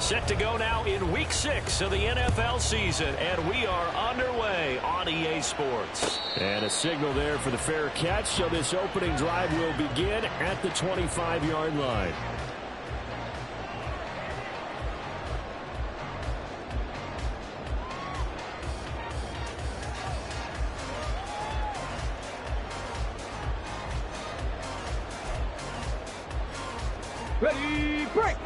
Set to go now in Week 6 of the NFL season, and we are underway on EA Sports. And a signal there for the fair catch, so this opening drive will begin at the 25-yard line. Ready, break!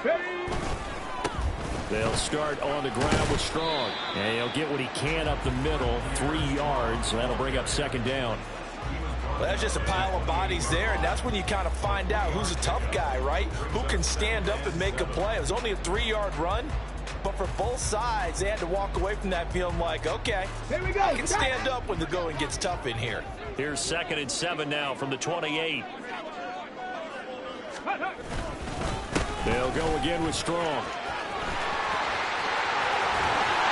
Ready! They'll start on the ground with Strong. And he'll get what he can up the middle, 3 yards. That'll bring up second down. Well, that's just a pile of bodies there, and that's when you kind of find out who's a tough guy, right? Who can stand up and make a play. It was only a 3-yard run, but for both sides, they had to walk away from that feeling like, okay, here we go. I can stand up when the going gets tough in here. Here's 2nd and 7 now from the 28. They'll go again with Strong.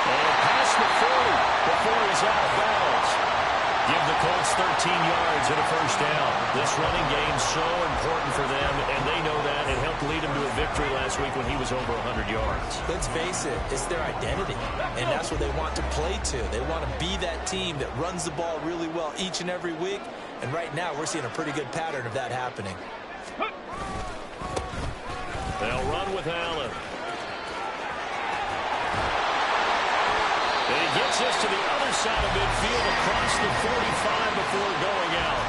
And past the 40 before he's out of bounds. Give the Colts 13 yards and a first down. This running game's so important for them, and they know that. It helped lead him to a victory last week when he was over 100 yards. Let's face it, it's their identity, and that's what they want to play to. They want to be that team that runs the ball really well each and every week, and right now we're seeing a pretty good pattern of that happening. They'll run with Allen. And he gets this to the other side of midfield across the 45 before going out.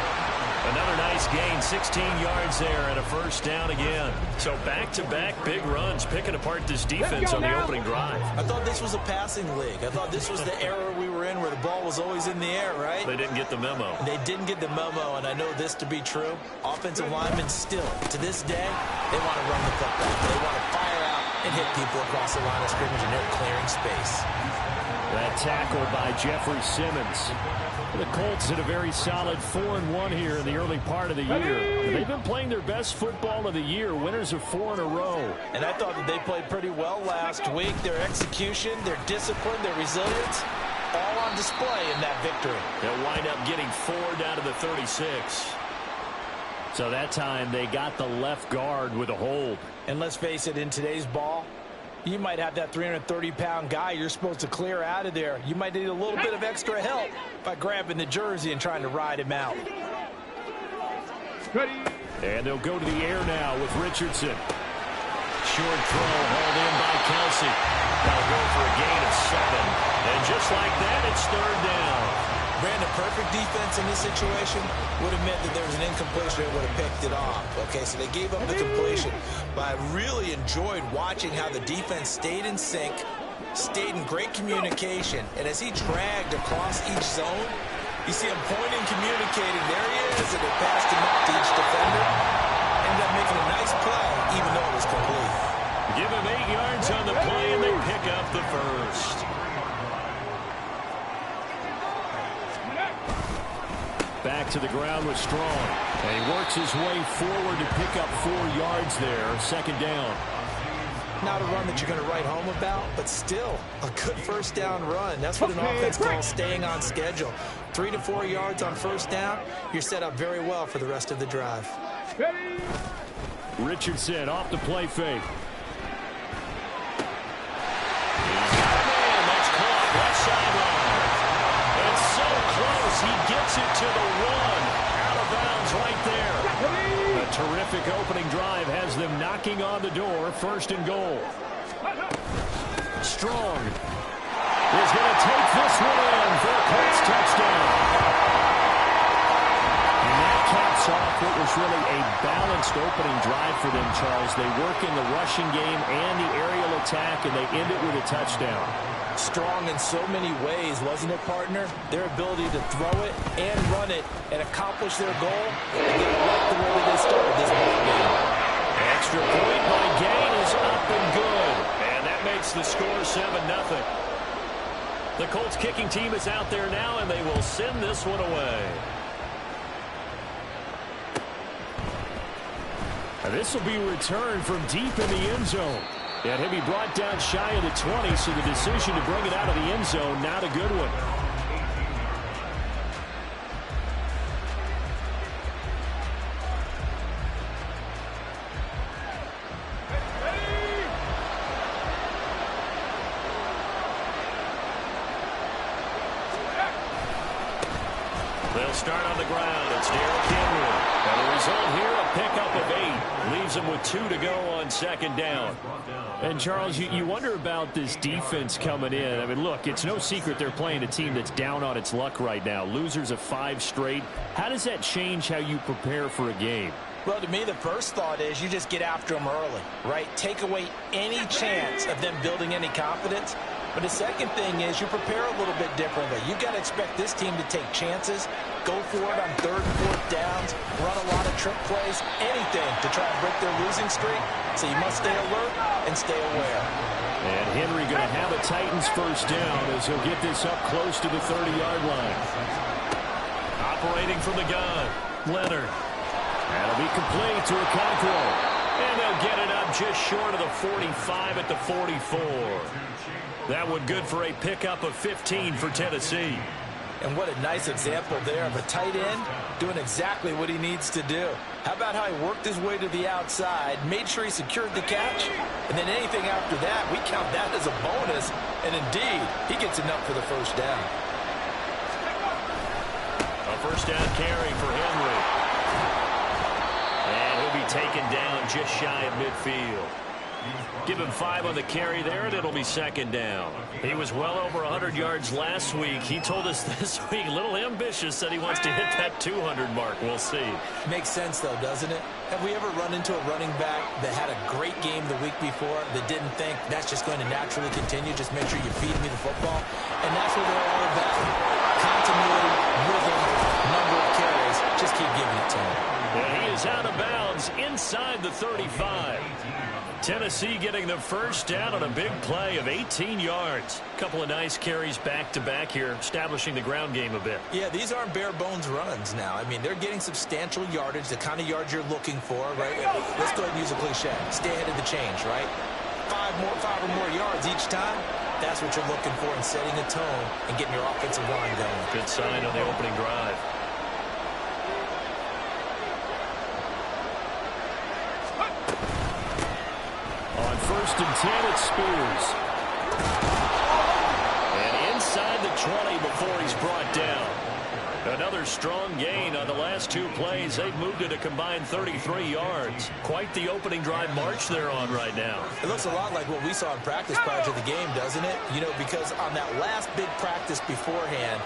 Another nice gain, 16 yards there and a first down again. So back-to-back big runs, picking apart this defense on the opening drive. I thought this was a passing league. I thought this was the era we were in where the ball was always in the air, right? They didn't get the memo. They didn't get the memo, and I know this to be true. Offensive linemen still, to this day, they want to run the football. They want to fire out and hit people across the line of scrimmage, and they're clearing space. That tackle by Jeffrey Simmons. The Colts had a very solid 4-1 here in the early part of the year. They've been playing their best football of the year, winners of 4 in a row. And I thought that they played pretty well last week. Their execution, their discipline, their resilience, all on display in that victory. They'll wind up getting 4 down to the 36. So that time they got the left guard with a hold. And let's face it, in today's ball, you might have that 330-pound guy you're supposed to clear out of there. You might need a little bit of extra help by grabbing the jersey and trying to ride him out. Ready. And they'll go to the air now with Richardson. Short throw hauled in by Kelsey. That'll go for a gain of 7. And just like that, it's 3rd down. Brandon, perfect defense in this situation would have meant that there was an incompletion that would have picked it off. Okay, so they gave up the completion. But I really enjoyed watching how the defense stayed in sync, stayed in great communication. And as he dragged across each zone, you see him pointing, communicating. There he is, and they passed him up to each defender. Ended up making a nice play, even though it was complete. Give him 8 yards on the play, and they pick up the first. Back to the ground with Strong. And he works his way forward to pick up 4 yards there. 2nd down. Not a run that you're going to write home about, but still a good first down run. That's what an offense calls staying on schedule. 3 to 4 yards on first down. You're set up very well for the rest of the drive. Ready. Richardson off the play fake. Man, that's caught left sideline. It's so close. He gets it to the 1. Out of bounds right there. A terrific opening drive has them knocking on the door. 1st and goal. Strong is going to take this one in for a Colts touchdown. And that caps off what was really a balanced opening drive for them, Charles. They work in the rushing game and the aerial attack, and they end it with a touchdown. Strong in so many ways, wasn't it, partner? Their ability to throw it and run it and accomplish their goal, and get it right the way that they started this ball game. Extra point by Gain is up and good. And that makes the score 7-0. The Colts kicking team is out there now, and they will send this one away. And this will be returned from deep in the end zone. And he'll be brought down shy of the 20, so the decision to bring it out of the end zone, not a good one. They'll start on the ground. It's Derrick Henry. And the result here, a pickup of 8. Leaves them with 2 to go on second down. And, Charles, you wonder about this defense coming in. I mean, look, it's no secret they're playing a team that's down on its luck right now. Losers of 5 straight. How does that change how you prepare for a game? Well, to me, the first thought is you just get after them early, right? Take away any chance of them building any confidence. But the second thing is you prepare a little bit differently. You've got to expect this team to take chances, go for it on 3rd and 4th downs, run a lot of trick plays, anything to try and break their losing streak. So you must stay alert and stay aware. And Henry going to have a Titans first down as he'll get this up close to the 30-yard line. Operating from the gun, Leonard. That'll be complete to Okonkwo. And they'll get it up just short of the 45 at the 44. That one good for a pickup of 15 for Tennessee. And what a nice example there of a tight end doing exactly what he needs to do. How about how he worked his way to the outside, made sure he secured the catch, and then anything after that, we count that as a bonus. And indeed, he gets enough for the first down. A first down carry for Henry. And he'll be taken down just shy of midfield. Give him 5 on the carry there, and it'll be second down. He was well over 100 yards last week. He told us this week, a little ambitious, that he wants to hit that 200 mark. We'll see. Makes sense, though, doesn't it? Have we ever run into a running back that had a great game the week before that didn't think that's just going to naturally continue? Just make sure you feed me the football. And that's what they're all about. Continuity, rhythm, number of carries. Just keep giving it to him. And he is out of bounds inside the 35. Tennessee getting the first down on a big play of 18 yards. A couple of nice carries back-to-back here, establishing the ground game a bit. Yeah, these aren't bare-bones runs now. I mean, they're getting substantial yardage, the kind of yards you're looking for, right? Let's go ahead and use a cliche. Stay ahead of the change, right? 5 or more yards each time. That's what you're looking for in setting a tone and getting your offensive line going. Good sign on the opening drive. On 1st and 10, it's Spears. And inside the 20 before he's brought down. Another strong gain on the last 2 plays. They've moved it a combined 33 yards. Quite the opening drive march they're on right now. It looks a lot like what we saw in practice prior to the game, doesn't it? You know, because on that last big practice beforehand,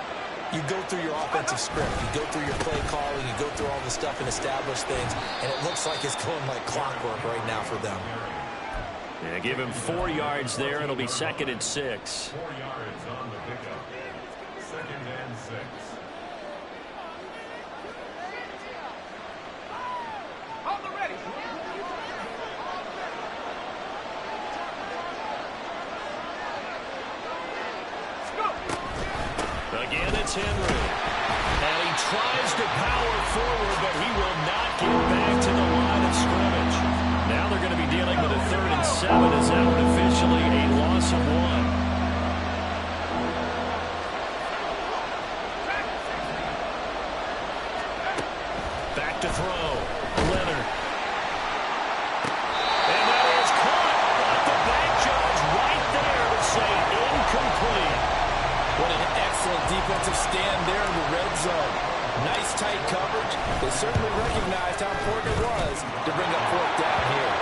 you go through your offensive script. You go through your play calling. You go through all the stuff and establish things. And it looks like it's going like clockwork right now for them. Yeah, give him 4 yards there. It'll be 2nd and 6. 4 yards on the pickup. 2nd and 6. On the ready. Again, it's Henry. And he tries to power forward, but he will not get back to the line of scrimmage. Now they're going to be dealing with a 3rd and 7 as that one officially a loss of 1. Back to throw. Leonard. And that is caught. But the back judge right there to say incomplete. What an excellent defensive stand there in the red zone. Nice tight coverage. They certainly recognized how important it was to bring up 4th down here.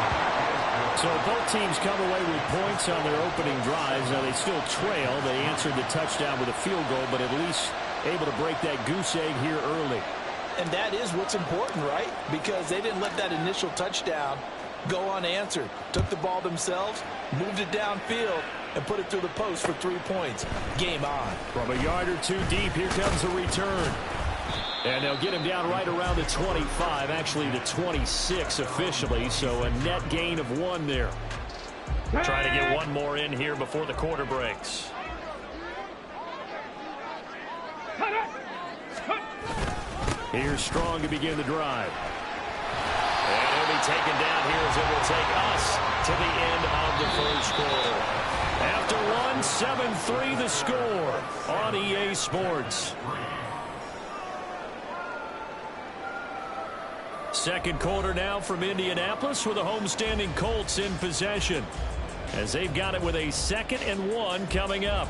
So both teams come away with points on their opening drives. Now they still trail. They answered the touchdown with a field goal, but at least able to break that goose egg here early. And that is what's important, right? Because they didn't let that initial touchdown go unanswered. Took the ball themselves, moved it downfield, and put it through the post for 3 points. Game on. From a yard or 2 deep, here comes the return. And they'll get him down right around the 25, actually the 26 officially, so a net gain of 1 there. Trying to get 1 more in here before the quarter breaks. Here's Strong to begin the drive. And he'll be taken down here as it will take us to the end of the first quarter. After 1, 7-3 the score on EA Sports. Second quarter now from Indianapolis with the homestanding Colts in possession as they've got it with a 2nd and 1 coming up.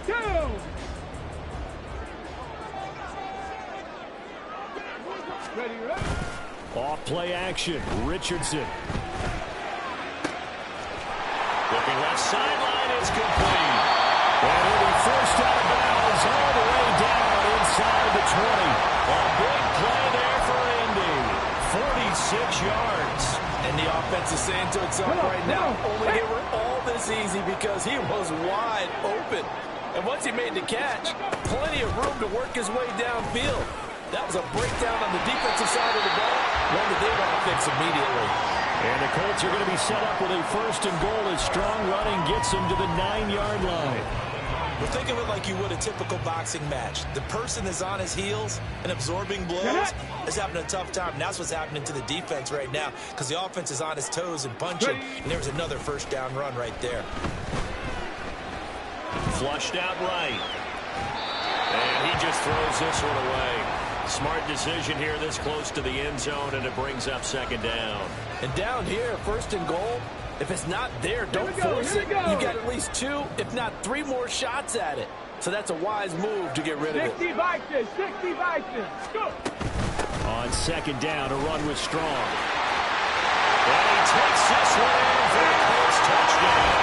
Go! Ready, ready. Off play action. Richardson. Looking left sideline, it's complete. And he'll be forced out of bounds all the way down inside the 20. A big play there for Indy. 46 yards. And the offense is saying to itself right now, only they were all this easy because he was wide open. And once he made the catch, plenty of room to work his way downfield. That was a breakdown on the defensive side of the ball, one that they want to fix immediately. And the Colts are going to be set up with a 1st and goal as strong running gets them to the 9-yard line. Well, think of it like you would a typical boxing match. The person is on his heels and absorbing blows is having a tough time. And that's what's happening to the defense right now because the offense is on his toes and punching. And there's another 1st down run right there. Flushed out right. And he just throws this one away. Smart decision here this close to the end zone, and it brings up 2nd down. And down here, 1st and goal, if it's not there, don't force it. You got at least 2, if not 3 more shots at it. So that's a wise move to get rid of it. 60 Vikings, 60 Vikings. Go. On 2nd down, a run with Strong. And he takes this one in for the Colts touchdown.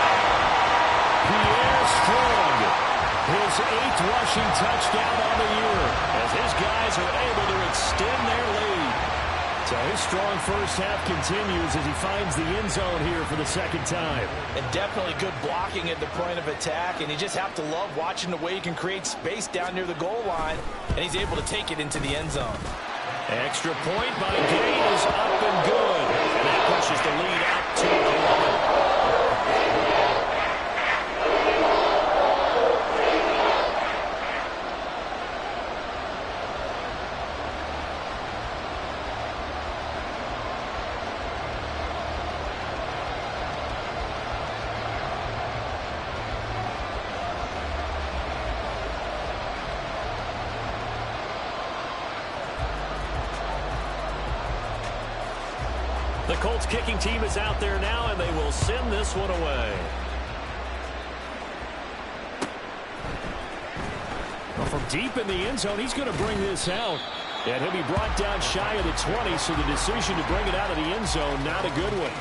Pierre Strong. His 8th rushing touchdown on the year as his guys are able to extend their lead. So his strong first half continues as he finds the end zone here for the 2nd time. And definitely good blocking at the point of attack, and you just have to love watching the way he can create space down near the goal line, and he's able to take it into the end zone. Extra point by Gain is up and good, and that pushes the lead up to 11. The Colts kicking team is out there now, and they will send this one away. Well, from deep in the end zone, he's going to bring this out. And he'll be brought down shy of the 20, so the decision to bring it out of the end zone, not a good one.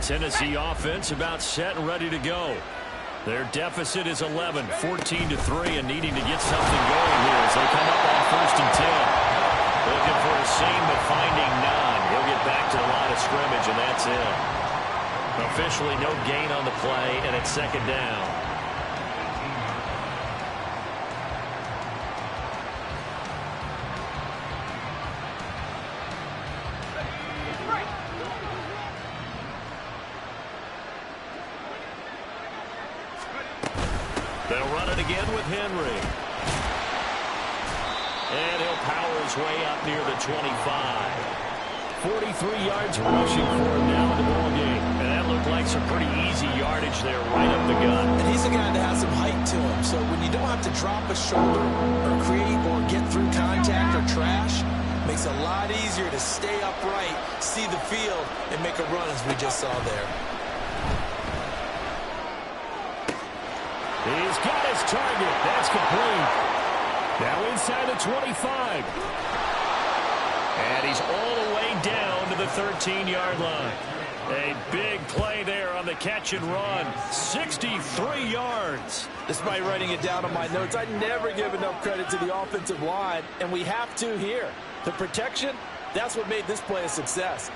Tennessee offense about set and ready to go. Their deficit is 11, 14-3, and needing to get something going here as they come up on 1st and 10. Looking for a seam, but finding none. He'll get back to the line of scrimmage, and that's it. Officially no gain on the play, and it's 2nd down. They'll run it again with Henry. And he'll power his way up near the 25. 43 yards rushing for him now in the ball game. And that looked like some pretty easy yardage there right up the gut. And he's a guy that has some height to him. So when you don't have to drop a shoulder or create or get through contact or trash, makes it a lot easier to stay upright, see the field, and make a run as we just saw there. He's got his target. That's complete. Now inside the 25. And he's all the way down to the 13-yard line. A big play there on the catch and run. 63 yards. Despite writing it down on my notes, I never give enough credit to the offensive line, and we have to here. The protection, that's what made this play a success.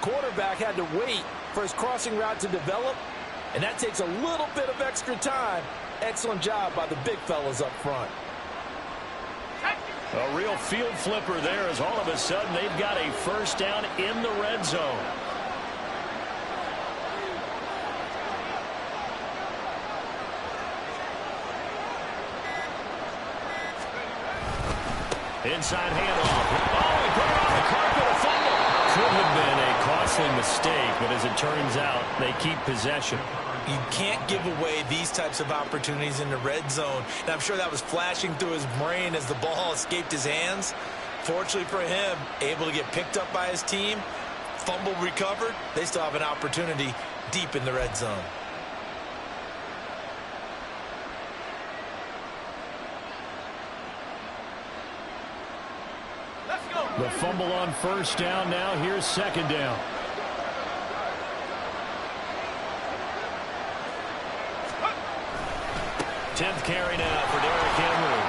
Quarterback had to wait for his crossing route to develop, and that takes a little bit of extra time. Excellent job by the big fellas up front. A real field flipper there as all of a sudden they've got a 1st down in the red zone. Inside handoff. Oh, he put it on the carpet, a fumble. Could have been a costly mistake, but as it turns out, they keep possession. You can't give away these types of opportunities in the red zone. And I'm sure that was flashing through his brain as the ball escaped his hands. Fortunately for him, able to get picked up by his team. fumble recovered, they still have an opportunity deep in the red zone. The fumble on first down. Now here's second down. Tenth carry now for Derrick Henry.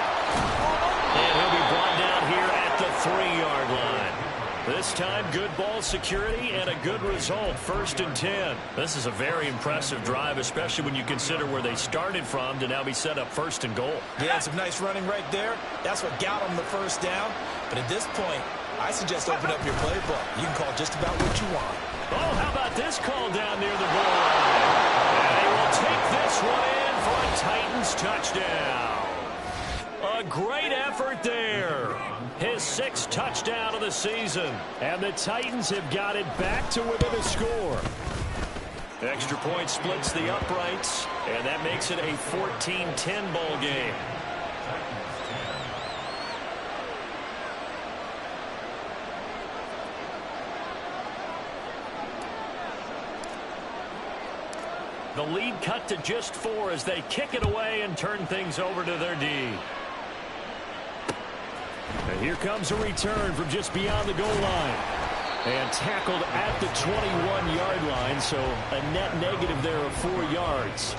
And he'll be brought down here at the 3-yard line. This time, good ball security and a good result. 1st and 10. This is a very impressive drive, especially when you consider where they started from to now be set up 1st and goal. Yeah, some nice running right there. That's what got them the first down. But at this point, I suggest open up your playbook. You can call just about what you want. Oh, how about this call down near the goal line? And they will take this one in for a Titans touchdown. A great effort there. His 6th touchdown of the season. And the Titans have got it back to within a score. Extra point splits the uprights, and that makes it a 14-10 ball game. The lead cut to just 4 as they kick it away and turn things over to their D. And here comes a return from just beyond the goal line. And tackled at the 21-yard line, so a net negative there of 4 yards.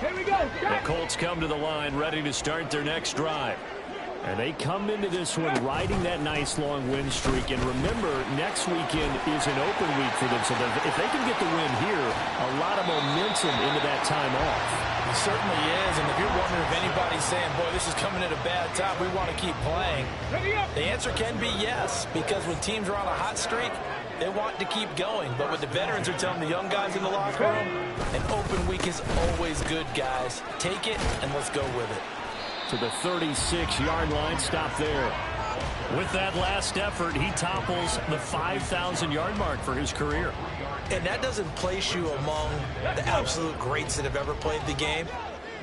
Here we go. The Colts come to the line ready to start their next drive. And they come into this one riding that nice long win streak. And remember, next weekend is an open week for them. So if they can get the win here, a lot of momentum into that time off. It certainly is. And if you're wondering if anybody's saying, boy, this is coming at a bad time, we want to keep playing, the answer can be yes. Because when teams are on a hot streak, they want to keep going. But what the veterans are telling the young guys in the locker room, an open week is always good, guys. Take it and let's go with it. To the 36-yard line, stop there. With that last effort, he topples the 5,000-yard mark for his career. And that doesn't place you among the absolute greats that have ever played the game,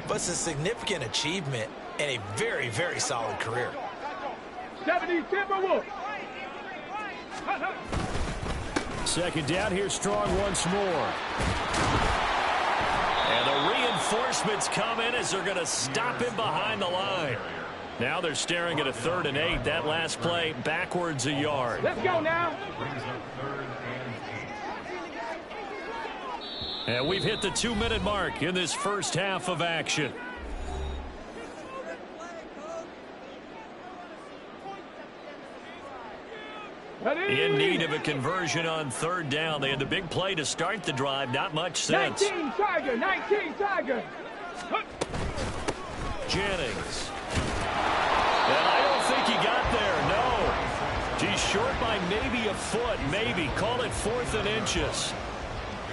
but it's a significant achievement and a very, very solid career. 70 Timberwolves. Second down here, strong once more. And the reinforcements come in as they're going to stop him behind the line. Now they're staring at a 3rd and 8. That last play backwards a yard. Let's go now. And we've hit the 2-minute mark in this first half of action. In need of a conversion on 3rd down. They had the big play to start the drive. Not much sense. 19 Tiger. 19 Tiger. Jennings. And I don't think he got there. No. He's short by maybe a foot. Maybe. Call it 4th and inches.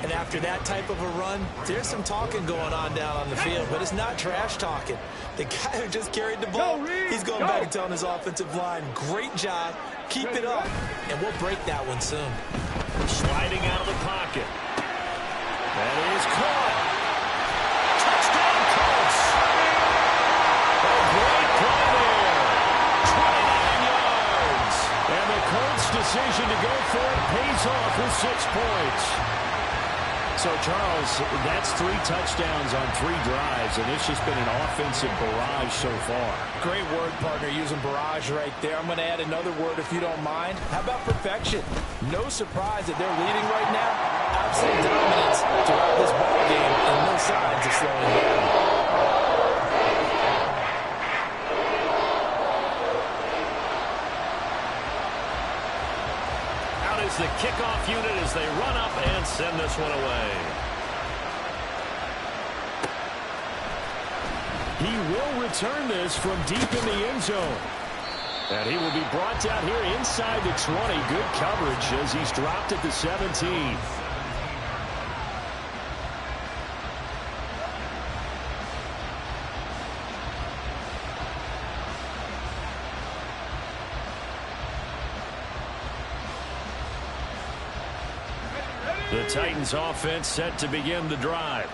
And after that type of a run, there's some talking going on down on the field, but it's not trash talking. The guy who just carried the ball, he's going back and telling his offensive line, great job, keep it up, and we'll break that one soon. Sliding out of the pocket. That is caught. Touchdown, Colts. A great play there. 29 yards. And the Colts' decision to go for it pays off with 6 points. So, Charles, that's 3 touchdowns on 3 drives, and it's just been an offensive barrage so far. Great word, partner, using barrage right there. I'm going to add another word if you don't mind. How about perfection? No surprise that they're leading right now. Absolute dominance throughout this ball game, and no signs of slowing down. The kickoff unit as they run up and send this one away. He will return this from deep in the end zone. And he will be brought down here inside the 20. Good coverage as he's dropped at the 17. The Titans offense set to begin the drive.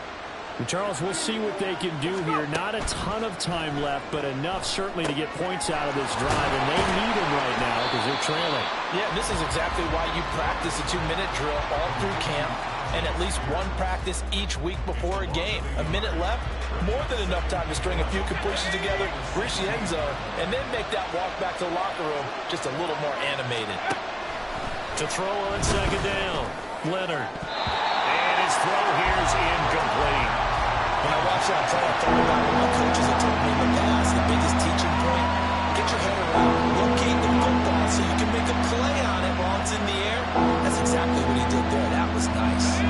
Charles, we'll see what they can do here. Not a ton of time left, but enough certainly to get points out of this drive, and they need them right now because they're trailing. Yeah, this is exactly why you practice a 2-minute drill all through camp and at least one practice each week before a game. A minute left, more than enough time to string a few completions together, reach the end zone, and then make that walk back to the locker room just a little more animated. To throw on second down, Leonard. And his throw here is incomplete. When I watch that play, I thought about what my coaches have told me in the past. The biggest teaching point, get your head around, locate the football so you can make a play on it while it's in the air. That's exactly what he did there. That was nice.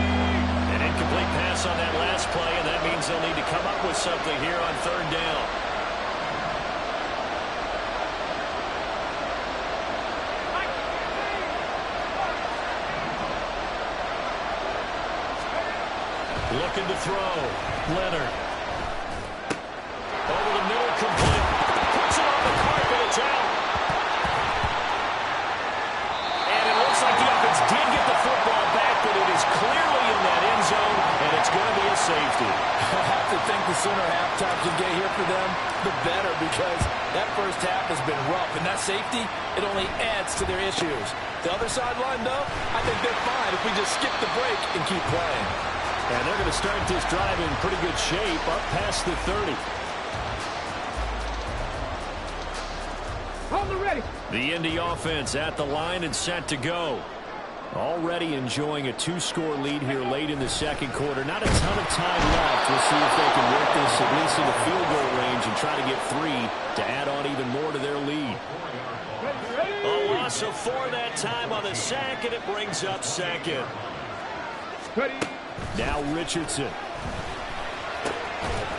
An incomplete pass on that last play, and that means they'll need to come up with something here on third down. Looking to throw. Leonard. Over the middle, complete. Puts it on the carpet. It's out. And it looks like the offense did get the football back, but it is clearly in that end zone, and it's going to be a safety. I have to think the sooner halftime can get here for them, the better, because that first half has been rough, and that safety, it only adds to their issues. The other sideline, though, I think they're fine if we just skip the break and keep playing. And they're going to start this drive in pretty good shape, up past the 30. Hold it ready. The Indy offense at the line and set to go. Already enjoying a 2-score lead here late in the second quarter. Not a ton of time left. We'll see if they can work this at least in the field goal range and try to get 3 to add on even more to their lead. A loss of 4 that time on the sack, and it brings up second. Ready. Now Richardson.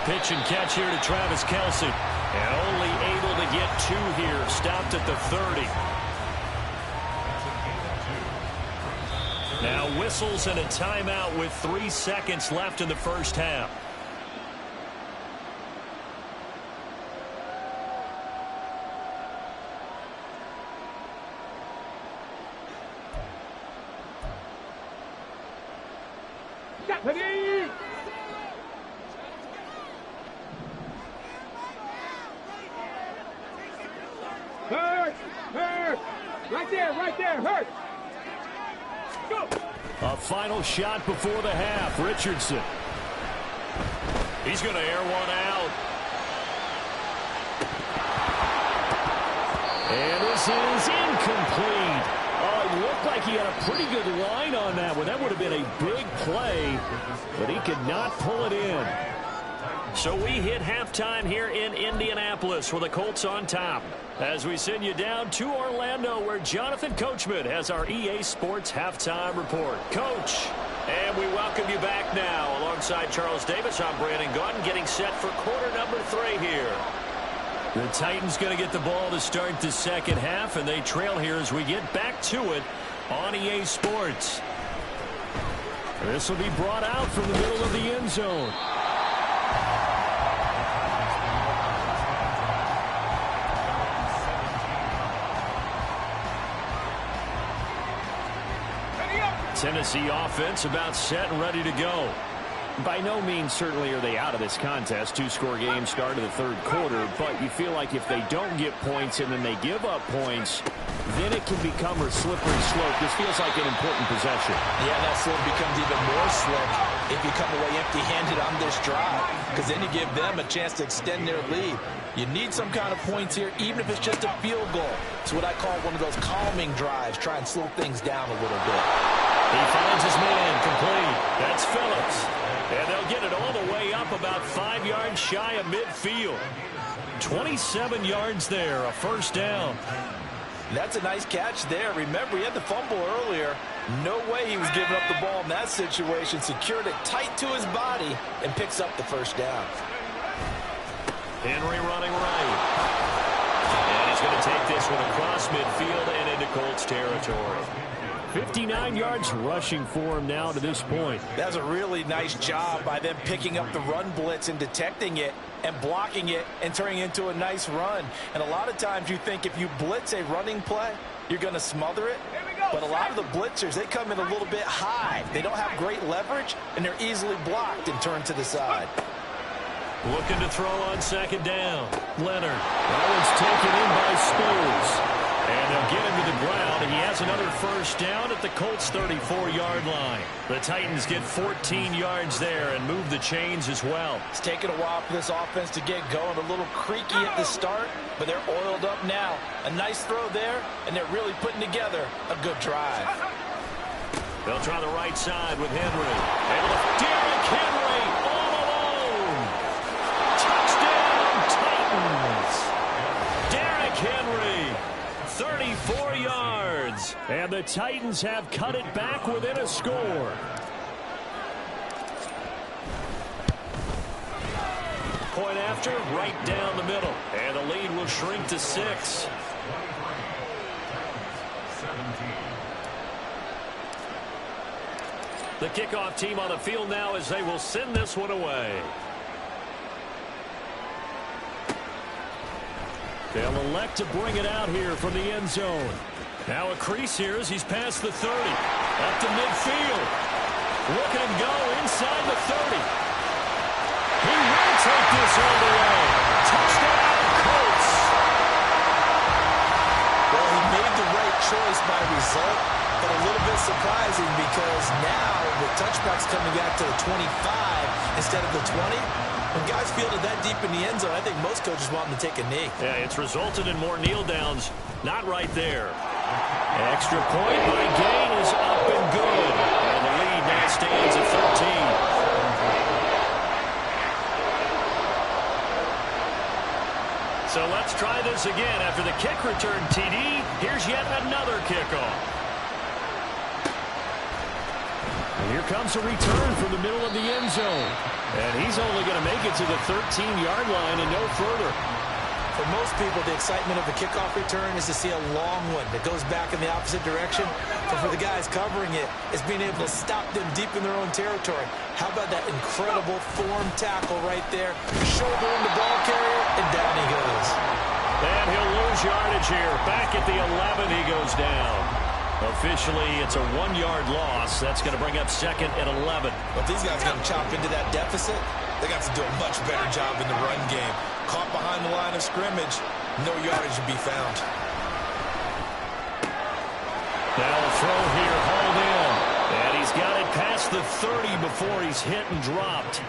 Pitch and catch here to Travis Kelce. And only able to get 2 here. Stopped at the 30. Now whistles and a timeout with 3 seconds left in the first half. Ready. Hurt. Hurt. Right there, hurt. Go. A final shot before the half. Richardson. He's going to air one out. And this is incomplete. Oh, it looked like he had a pretty good line on that one. That would have been a big play, but he could not pull it in. So we hit halftime here in Indianapolis with the Colts on top. As we send you down to Orlando, where Jonathan Coachman has our EA Sports halftime report. Coach, and we welcome you back now. Alongside Charles Davis, I'm Brandon Gaudin, getting set for quarter number 3 here. The Titans going to get the ball to start the second half, and they trail here as we get back to it on EA Sports. This will be brought out from the middle of the end zone. Tennessee offense about set and ready to go. By no means certainly are they out of this contest. 2-score game start of the third quarter, but you feel like if they don't get points and then they give up points, then it can become a slippery slope. This feels like an important possession. Yeah, that slope becomes even more slick if you come away empty-handed on this drive, because then you give them a chance to extend their lead. You need some kind of points here, even if it's just a field goal. It's what I call one of those calming drives. Try and slow things down a little bit. He finds his man complete. That's Phillips. And they'll get it all the way up about 5 yards shy of midfield. 27 yards there, a first down. That's a nice catch there. Remember, he had the fumble earlier. No way he was giving up the ball in that situation. Secured it tight to his body and picks up the first down. Henry running right. And he's going to take this one across midfield and into Colts territory. 59 yards rushing for him now to this point. That's a really nice job by them picking up the run blitz and detecting it and blocking it and turning it into a nice run. And a lot of times you think if you blitz a running play, you're going to smother it. Here we go. But a lot of the blitzers, they come in a little bit high. They don't have great leverage, and they're easily blocked and turned to the side. Looking to throw on second down. Leonard. That one's taken in by Spears. And they'll get him to the ground. He has another first down at the Colts' 34-yard line. The Titans get 14 yards there and move the chains as well. It's taken a while for this offense to get going. A little creaky at the start, but they're oiled up now. A nice throw there, and they're really putting together a good drive. They'll try the right side with Henry. Able to Derrick Henry all alone. Touchdown, Titans. Derrick Henry. 34 yards. And the Titans have cut it back within a score. Point after, right down the middle. And the lead will shrink to 6. The kickoff team on the field now as they will send this one away. They'll elect to bring it out here from the end zone. Now a crease here as he's past the 30. Up to midfield. Look at him go inside the 30. He will take this all the way. Touchdown, Colts. Well, he made the right choice by result, but a little bit surprising because now the touchback's coming back to the 25 instead of the 20. When guys fielded that deep in the end zone, I think most coaches want them to take a knee. Yeah, it's resulted in more kneel downs. Not right there. Extra point by Gain is up and good. And the lead now stands at 13. So let's try this again. After the kick return TD, here's yet another kickoff. And here comes a return from the middle of the end zone. And he's only going to make it to the 13-yard line and no further. For most people, the excitement of a kickoff return is to see a long one that goes back in the opposite direction. But for the guys covering it, it's being able to stop them deep in their own territory. How about that incredible form tackle right there? Shoulder in the ball carrier, and down he goes. And he'll lose yardage here. Back at the 11, he goes down. Officially, it's a 1-yard loss. That's going to bring up second and 11. But these guys are going to chop into that deficit. They got to do a much better job in the run game. Caught behind the line of scrimmage, no yardage to be found. Now a throw here, hauled in. And he's got it past the 30 before he's hit and dropped.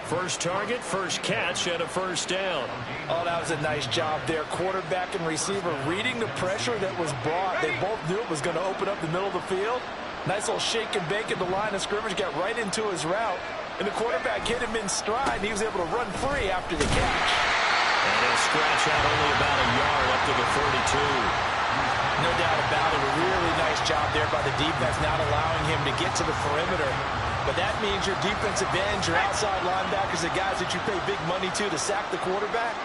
First target, first catch, and a first down. Oh, that was a nice job there. Quarterback and receiver reading the pressure that was brought. They both knew it was going to open up the middle of the field. Nice little shake and bake at the line of scrimmage, got right into his route. And the quarterback hit him in stride, and he was able to run free after the catch. And he'll scratch out only about a yard up to the 32. No doubt about it. A really nice job there by the defense, not allowing him to get to the perimeter. But that means your defensive ends, your outside linebackers, the guys that you pay big money to sack the quarterback,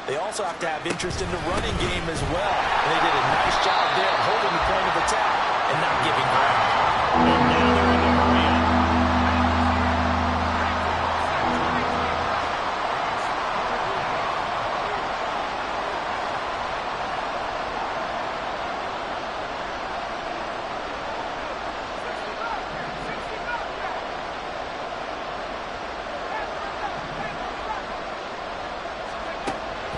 they also have to have interest in the running game as well. And they did a nice job there holding the point of attack and not giving ground. And now they're in the hurry-up.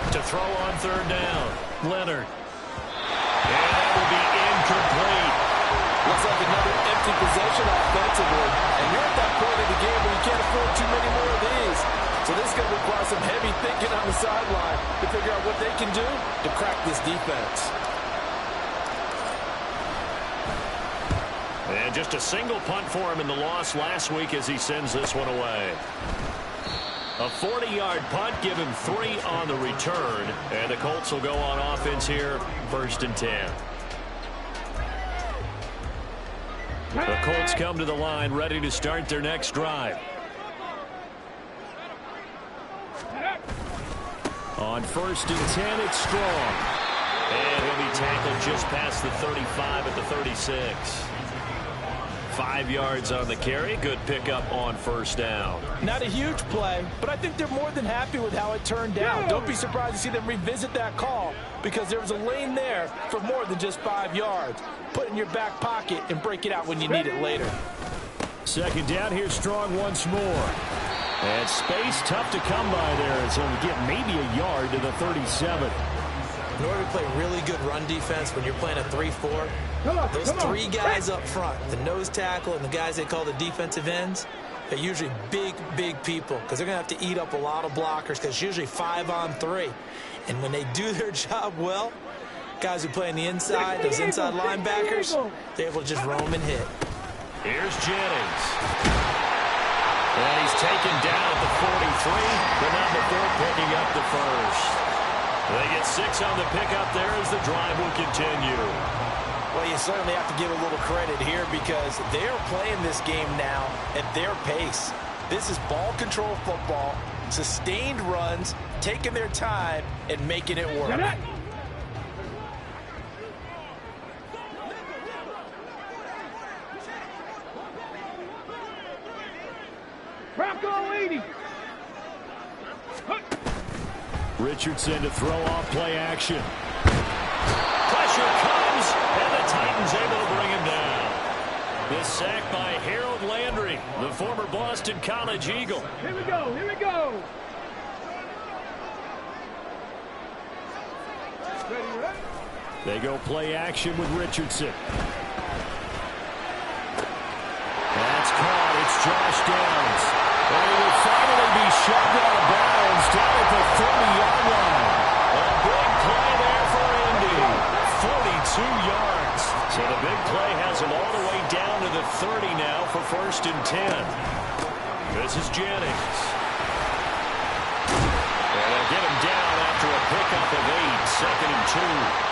To throw on third down. Leonard. And that will be incomplete. Looks like another empty possession offensively. And you're at that point of the game where you can't afford too many more of these. So this is going to require some heavy thinking on the sideline to figure out what they can do to crack this defense. And just a single punt for him in the loss last week as he sends this one away. A 40-yard punt, give him 3 on the return. And the Colts will go on offense here, 1st and 10. The Colts come to the line, ready to start their next drive. On 1st and 10, it's Strong. And he'll be tackled just past the 35 at the 36. 5 yards on the carry. Good pickup on first down. Not a huge play, but I think they're more than happy with how it turned out. Don't be surprised to see them revisit that call because there was a lane there for more than just 5 yards. Put it in your back pocket and break it out when you need it later. Second down, here's Strong once more. And space tough to come by there. So we get maybe a yard to the 37. In order to play really good run defense when you're playing a 3-4, those three guys up front, the nose tackle and the guys they call the defensive ends, they're usually big, big people because they're going to have to eat up a lot of blockers because it's usually 5-on-3. And when they do their job well, guys who play on the inside, those inside linebackers, they're able to just roam and hit. Here's Jennings. And he's taken down at the 43, but not before picking up the first. They get 6 on the pickup there as the drive will continue. Well, you certainly have to give a little credit here because they're playing this game now at their pace. This is ball control football, sustained runs, taking their time, and making it work. Bronco 80. Richardson to throw off play action. Pressure comes, and the Titans able to bring him down. The sack by Harold Landry, the former Boston College Eagle. Here we go, here we go. Ready, ready. They go play action with Richardson. That's caught. It's Josh Downs. And he will finally be shoved out of bounds down at the 30-yard line. A big play there for Indy. 42 yards. So the big play has him all the way down to the 30 now for 1st and 10. This is Jennings. And they'll get him down after a pickup of 8, 2nd and 2.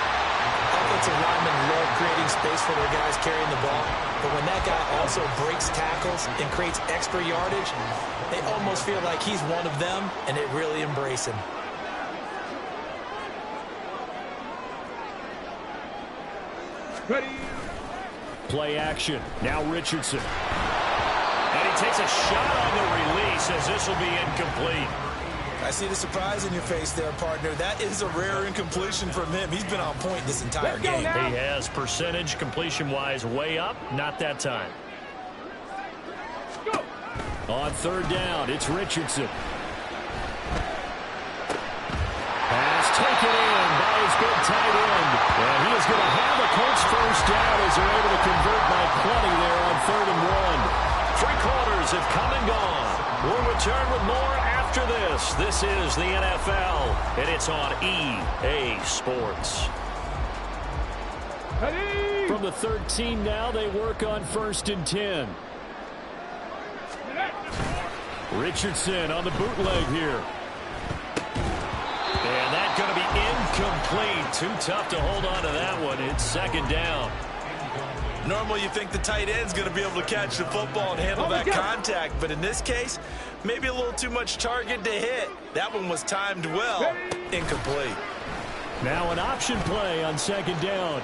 Offensive linemen love creating space for their guys carrying the ball, but when that guy also breaks tackles and creates extra yardage, they almost feel like he's one of them, and they really embrace him. Ready. Play action. Now Richardson. And he takes a shot on the release as this will be incomplete. I see the surprise in your face there, partner. That is a rare incompletion from him. He's been on point this entire game. He has percentage completion-wise way up. Not that time. Go. On 3rd down, it's Richardson. Pass taken in by his big tight end. And he is going to have a Colts first down as they're able to convert by plenty there on 3rd and 1. 3 quarters have come and gone. We'll return with more after this. This is the NFL, and it's on EA Sports. Ready. From the 13 now, they work on 1st and 10. Richardson on the bootleg here. And that's going to be incomplete. Too tough to hold on to that one. It's 2nd down. Normally you think the tight end's going to be able to catch the football and handle that contact, but in this case, maybe a little too much target to hit. That one was timed well. Incomplete. Now an option play on 2nd down.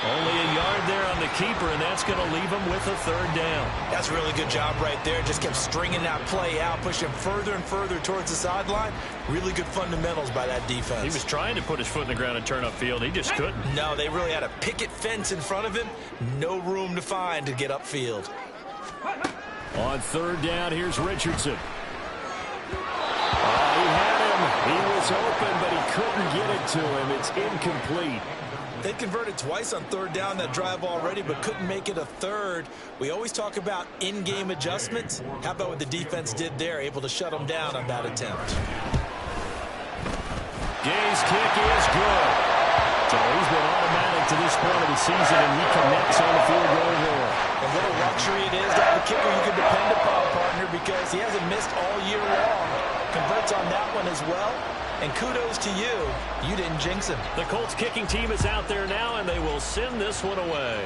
Only a yard there on the keeper, and that's going to leave him with a 3rd down. That's a really good job right there. Just kept stringing that play out, pushing further and further towards the sideline. Really good fundamentals by that defense. He was trying to put his foot in the ground and turn upfield. He just couldn't. No, they really had a picket fence in front of him. No room to find to get upfield. On 3rd down, here's Richardson. He had him. He was open, but he couldn't get it to him. It's incomplete. They converted twice on 3rd down that drive already, but couldn't make it a 3rd. We always talk about in-game adjustments. How about what the defense did there, able to shut them down on that attempt? Gay's kick is good. So he's been automatic to this point of the season, and he connects on the field goal there. A little luxury it is to have a kicker you can depend upon, partner, because he hasn't missed all year long. Converts on that one as well. And kudos to you. You didn't jinx him. The Colts kicking team is out there now, and they will send this one away.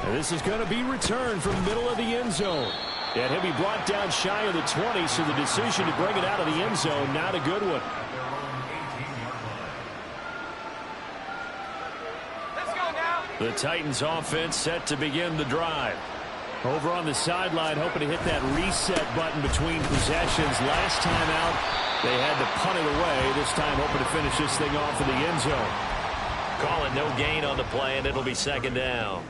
And this is going to be returned from the middle of the end zone. And he'll be brought down shy of the 20, so the decision to bring it out of the end zone, not a good one. Let's go now. The Titans offense set to begin the drive. Over on the sideline, hoping to hit that reset button between possessions. Last time out, they had to punt it away. This time, hoping to finish this thing off in the end zone. Call it no gain on the play, and it'll be second down.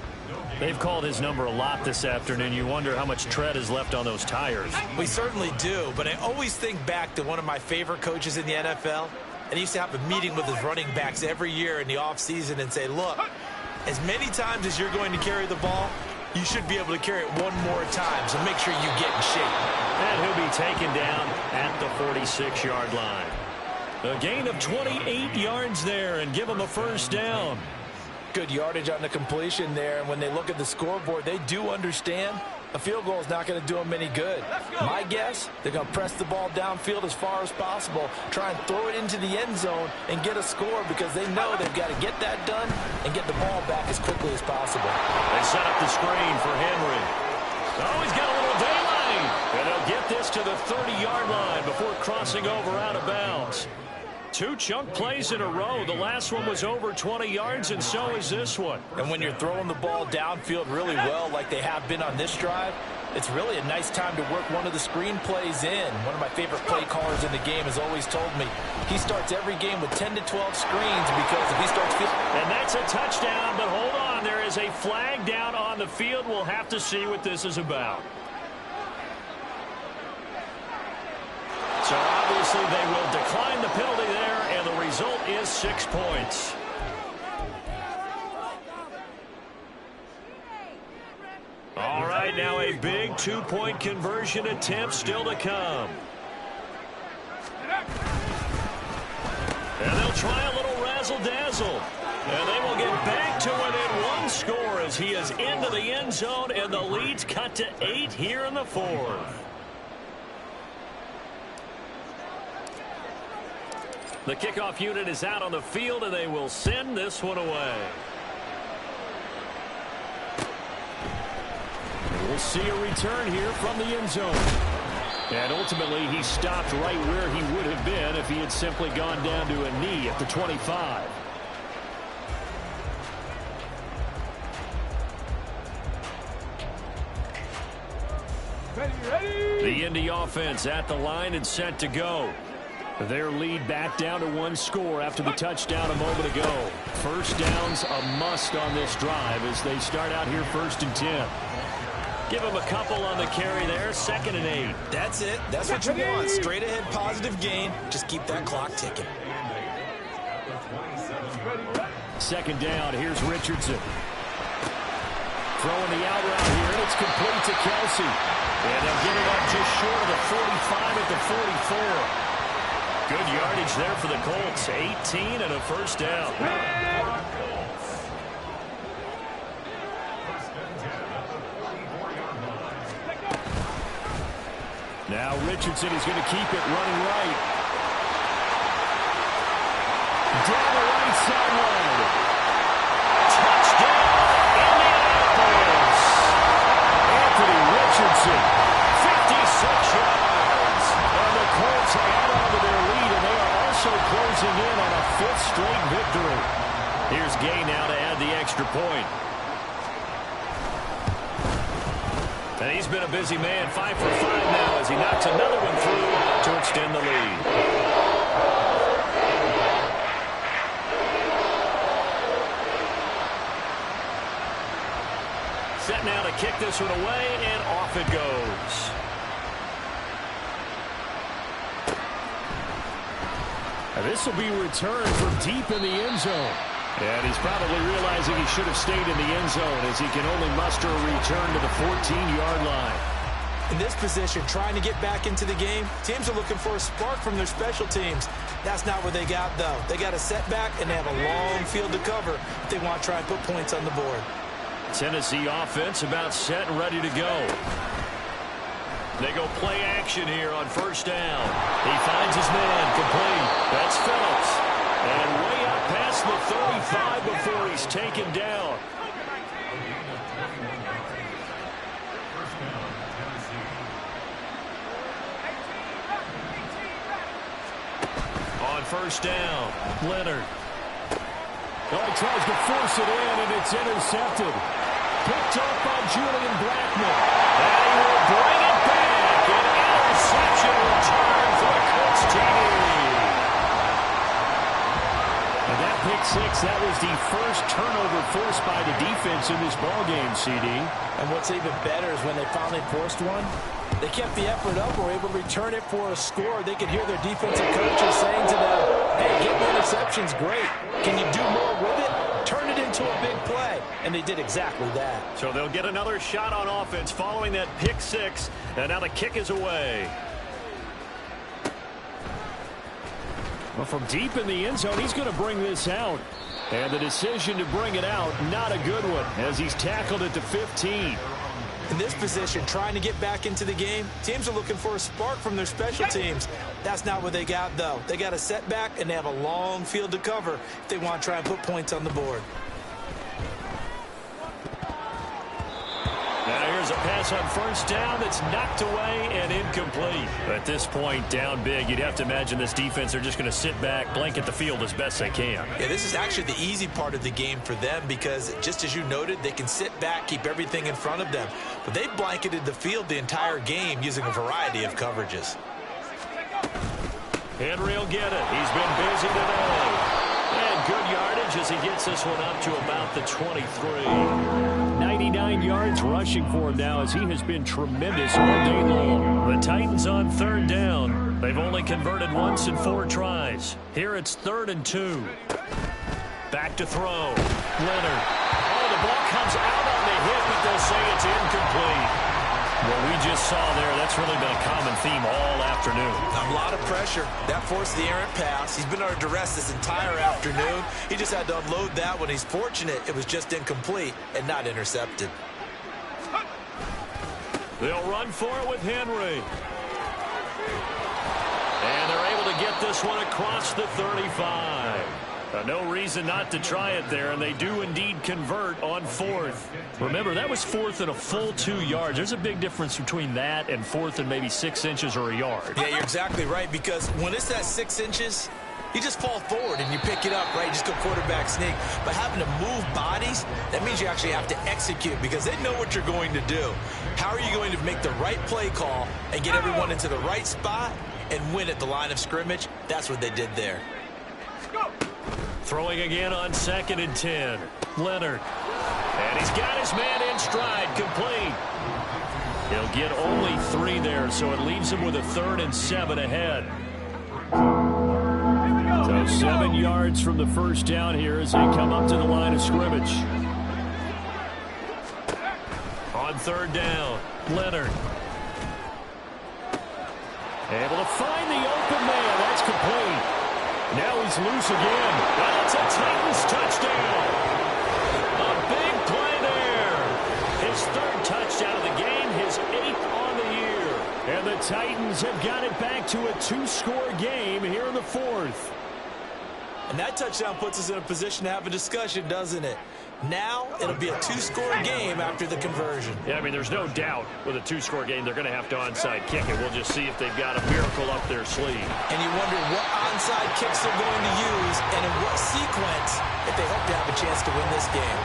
They've called his number a lot this afternoon. You wonder how much tread is left on those tires. We certainly do, but I always think back to one of my favorite coaches in the NFL. And he used to have a meeting with his running backs every year in the offseason and say, look, as many times as you're going to carry the ball, you should be able to carry it one more time, so make sure you get in shape. And he'll be taken down at the 46-yard line. A gain of 28 yards there and give him a first down. Good yardage on the completion there, and when they look at the scoreboard, they do understand a field goal is not going to do them any good. My guess, they're going to press the ball downfield as far as possible, try and throw it into the end zone and get a score because they know they've got to get that done and get the ball back as quickly as possible. They set up the screen for Henry. Oh, he's got a little daylight. And they'll get this to the 30-yard line before crossing over out of bounds. 2 chunk plays in a row. The last one was over 20 yards, and so is this one. And when you're throwing the ball downfield really well like they have been on this drive, it's really a nice time to work one of the screen plays in. One of my favorite play callers in the game has always told me he starts every game with 10 to 12 screens because if he starts fielding... And that's a touchdown, but hold on. There is a flag down on the field. We'll have to see what this is about. So obviously they will decline the penalty there, and the result is 6 points. All right, now a big 2-point conversion attempt still to come. And they'll try a little razzle-dazzle. And they will get back to within 1 score as he is into the end zone, and the lead's cut to 8 here in the 4th. The kickoff unit is out on the field, and they will send this one away. We'll see a return here from the end zone. And ultimately, he stopped right where he would have been if he had simply gone down to a knee at the 25. Ready. The Indy offense at the line and set to go. Their lead back down to 1 score after the touchdown a moment ago. First down's a must on this drive as they start out here 1st and 10. Give him a couple on the carry there. 2nd and 8. That's it. That's what you want. Straight ahead positive gain. Just keep that clock ticking. 2nd down. Here's Richardson. Throwing the out route here, and it's complete to Kelsey. And they'll get it up just short of the 45 at the 44. Good yardage there for the Colts. 18 and a first down. Now Richardson is going to keep it running right. Down the right sideline. Touchdown, Indianapolis. Anthony Richardson. 56 yards. And the Colts add on to their lead, and they are also closing in on a 5th straight victory. Here's Gay now to add the extra point. And he's been a busy man, 5 for 5 now as he knocks another one through to extend the lead. Set now to kick this one away, and off it goes. And this will be returned from deep in the end zone. And he's probably realizing he should have stayed in the end zone as he can only muster a return to the 14-yard line. In this position, trying to get back into the game, teams are looking for a spark from their special teams. That's not what they got, though. They got a setback, and they have a long field to cover if they want to try and put points on the board. Tennessee offense about set and ready to go. They go play action here on 1st down. He finds his man complete. That's Phillips. And way up past the 35 before he's taken down. On 1st down, Leonard. Oh, he tries to force it in, and it's intercepted. Picked up by Julian Blackman. And he will bring it back. An interception return for the Colts TD. And that pick six, that was the first turnover forced by the defense in this ballgame, CD. And what's even better is when they finally forced one, they kept the effort up, were able to return it for a score. They could hear their defensive coaches saying to them, hey, getting the interception's great. Can you do more with it? Turn it into a big play. And they did exactly that. So they'll get another shot on offense following that pick six. And now the kick is away. Well, from deep in the end zone, he's going to bring this out. And the decision to bring it out, not a good one, as he's tackled at the 15. In this position, trying to get back into the game, teams are looking for a spark from their special teams. That's not what they got, though. They got a setback, and they have a long field to cover if they want to try and put points on the board. Now here's a pass on first down that's knocked away and incomplete. At this point, down big, you'd have to imagine this defense are just going to sit back, blanket the field as best they can. Yeah, this is actually the easy part of the game for them because, just as you noted, they can sit back, keep everything in front of them. But they blanketed the field the entire game using a variety of coverages. Henry will get it. He's been busy today. And good yardage as he gets this one up to about the 23. 99 yards rushing for him now as he has been tremendous all day long. The Titans on third down. They've only converted once in 4 tries. Here it's 3rd and 2. Back to throw. Leonard. Oh, the ball comes out on the hit, but they'll say it's incomplete. What we just saw there, that's really been a common theme all afternoon. A lot of pressure. That forced the errant pass. He's been under duress this entire afternoon. He just had to unload that one. He's fortunate it was just incomplete and not intercepted. They'll run for it with Henry. And they're able to get this one across the 35. No reason not to try it there, and they do indeed convert on 4th. Remember, that was 4th and a full 2 yards. There's a big difference between that and 4th and maybe 6 inches or a yard. Yeah, you're exactly right, because when it's at 6 inches, you just fall forward and you pick it up, right? You just go quarterback sneak. But having to move bodies, that means you actually have to execute because they know what you're going to do. How are you going to make the right play call and get everyone into the right spot and win at the line of scrimmage? That's what they did there. Throwing again on 2nd and 10. Leonard. And he's got his man in stride, complete. He'll get only 3 there, so it leaves him with a 3rd and 7 ahead. So 7 yards from the first down here as they come up to the line of scrimmage. On 3rd down, Leonard. Able to find the open man. That's complete. Now he's loose again. Well, it's a Titans touchdown. A big play there. His 3rd touchdown of the game, his 8th on the year. And the Titans have got it back to a 2-score game here in the 4th. And that touchdown puts us in a position to have a discussion, doesn't it? Now it'll be a 2-score game after the conversion. Yeah, I mean, there's no doubt with a 2-score game they're going to have to onside kick it. We'll just see if they've got a miracle up their sleeve. And you wonder what onside kicks they're going to use and in what sequence if they hope to have a chance to win this game.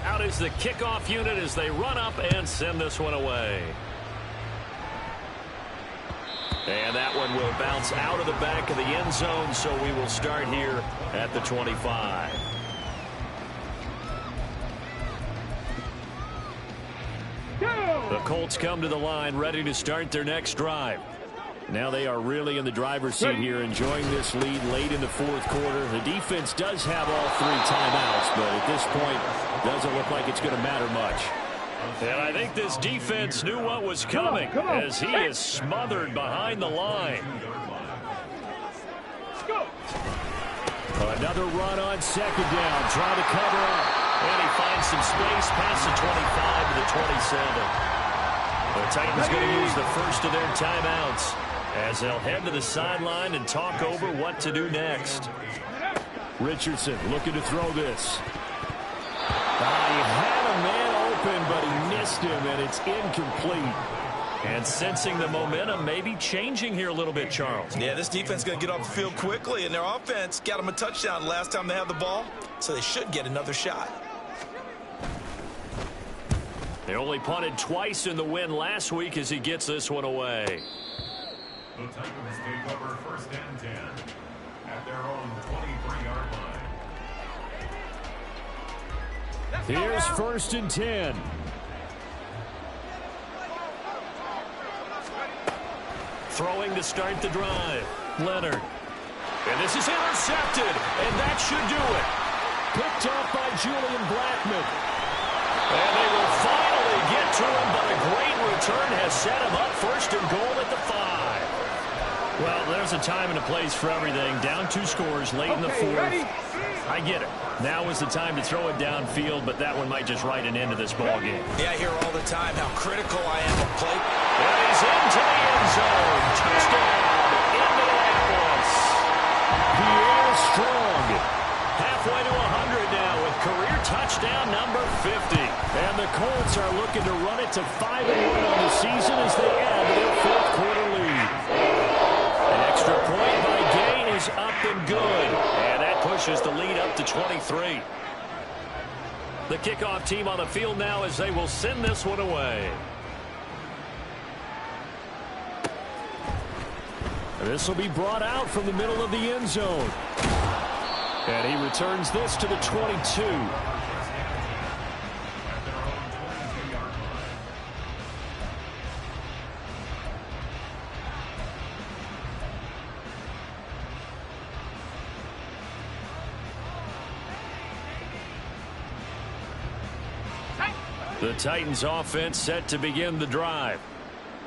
Out is the kickoff unit as they run up and send this one away. And that one will bounce out of the back of the end zone, so we will start here at the 25. The Colts come to the line, ready to start their next drive. Now they are really in the driver's seat here, enjoying this lead late in the 4th quarter. The defense does have all 3 timeouts, but at this point, doesn't look like it's going to matter much. And I think this defense knew what was coming as he is smothered behind the line. Another run on 2nd down, trying to cover up. And he finds some space past the 25 to the 27. The Titans going to use the first of their timeouts as they'll head to the sideline and talk over what to do next. Richardson looking to throw this. He had a man open, but he missed him, and it's incomplete. And sensing the momentum maybe changing here a little bit, Charles. Yeah, this defense is going to get off the field quickly, and their offense got them a touchdown last time they had the ball, so they should get another shot. They only punted twice in the win last week as he gets this one away. The Titans take over 1st and 10 at their own 23-yard line. Here's 1st and 10. Throwing to start the drive. Leonard. And this is intercepted, and that should do it. Picked off by Julian Blackmon. And they will finally get to him, but a great return has set him up 1st and goal at the 5. Well, there's a time and a place for everything. Down 2 scores late in the 4th. Ready? I get it. Now is the time to throw it downfield, but that one might just write an end to this ball game. Yeah, I hear all the time how critical I am of play. And he's into the end zone. Touchdown, Indianapolis. Pierre Strong. Halfway to 100 now with career touchdown number 50. And the Colts are looking to run it to 5-1 on the season as they add to their 4th quarter lead. An extra point by Gay is up and good. And that pushes the lead up to 23. The kickoff team on the field now as they will send this one away. This will be brought out from the middle of the end zone. And he returns this to the 22. The Titans offense set to begin the drive.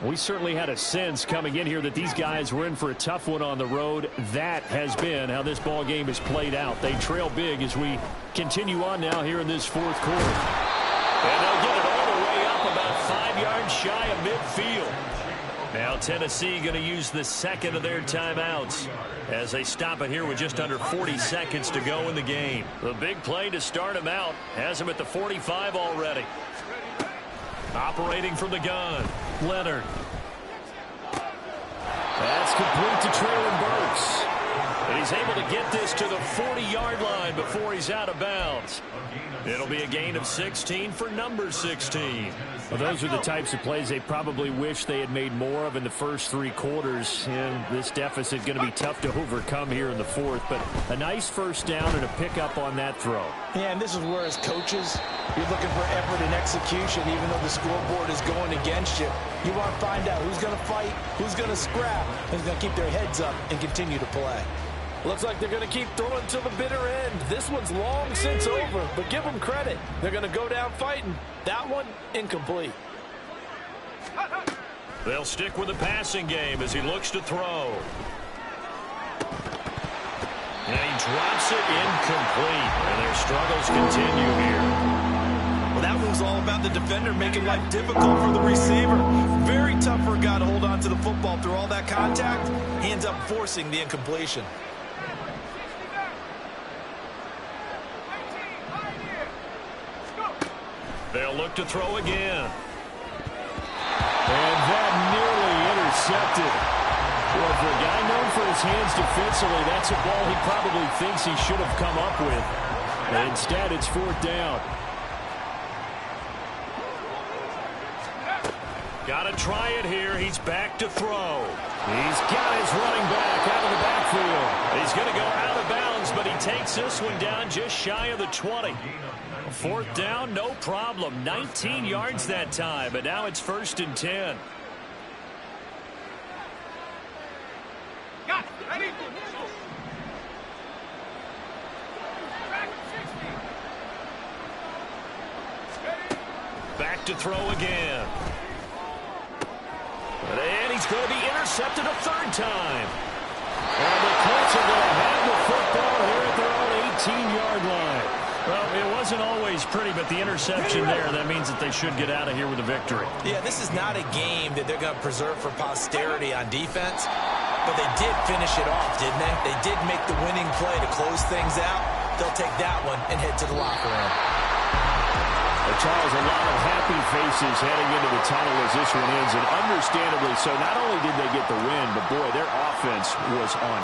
We certainly had a sense coming in here that these guys were in for a tough one on the road. That has been how this ball game has played out. They trail big as we continue on now here in this 4th quarter. And they'll get it all the way up about 5 yards shy of midfield. Now Tennessee going to use the 2nd of their timeouts as they stop it here with just under 40 seconds to go in the game. The big play to start him out has him at the 45 already. Operating from the gun, Leonard. That's complete to Traylon Burks. And he's able to get this to the 40-yard line before he's out of bounds. It'll be a gain of 16 for number 16. Well, those are the types of plays they probably wish they had made more of in the first 3 quarters. And this deficit going to be tough to overcome here in the 4th. But a nice first down and a pickup on that throw. Yeah, and this is where, as coaches, you're looking for effort and execution, even though the scoreboard is going against you. You want to find out who's going to fight, who's going to scrap, who's going to keep their heads up and continue to play. Looks like they're going to keep throwing till the bitter end. This one's long since over, but give them credit. They're going to go down fighting. That one, incomplete. They'll stick with the passing game as he looks to throw. And he drops it incomplete. And their struggles continue here. Well, that one was all about the defender making life difficult for the receiver. Very tough for a guy to hold on to the football through all that contact. He ends up forcing the incompletion. They'll look to throw again. And that nearly intercepted. Well, for a guy known for his hands defensively, that's a ball he probably thinks he should have come up with. And instead, it's 4th down. Got to try it here. He's back to throw. He's got his running back out of the backfield. He's going to go out of bounds, but he takes this one down just shy of the 20. 4th down, no problem. 19 yards that time, but now it's 1st and 10. Got it. Ready? Back to throw again. And he's going to be intercepted a 3rd time. And the Colts are going to have the football here at their own 18-yard line. Well, it wasn't always pretty, but the interception there, that means that they should get out of here with a victory. Yeah, this is not a game that they're going to preserve for posterity on defense, but they did finish it off, didn't they? They did make the winning play to close things out. They'll take that one and head to the locker room. Charles, a lot of happy faces heading into the tunnel as this one ends, and understandably so. Not only did they get the win, but boy, their offense was on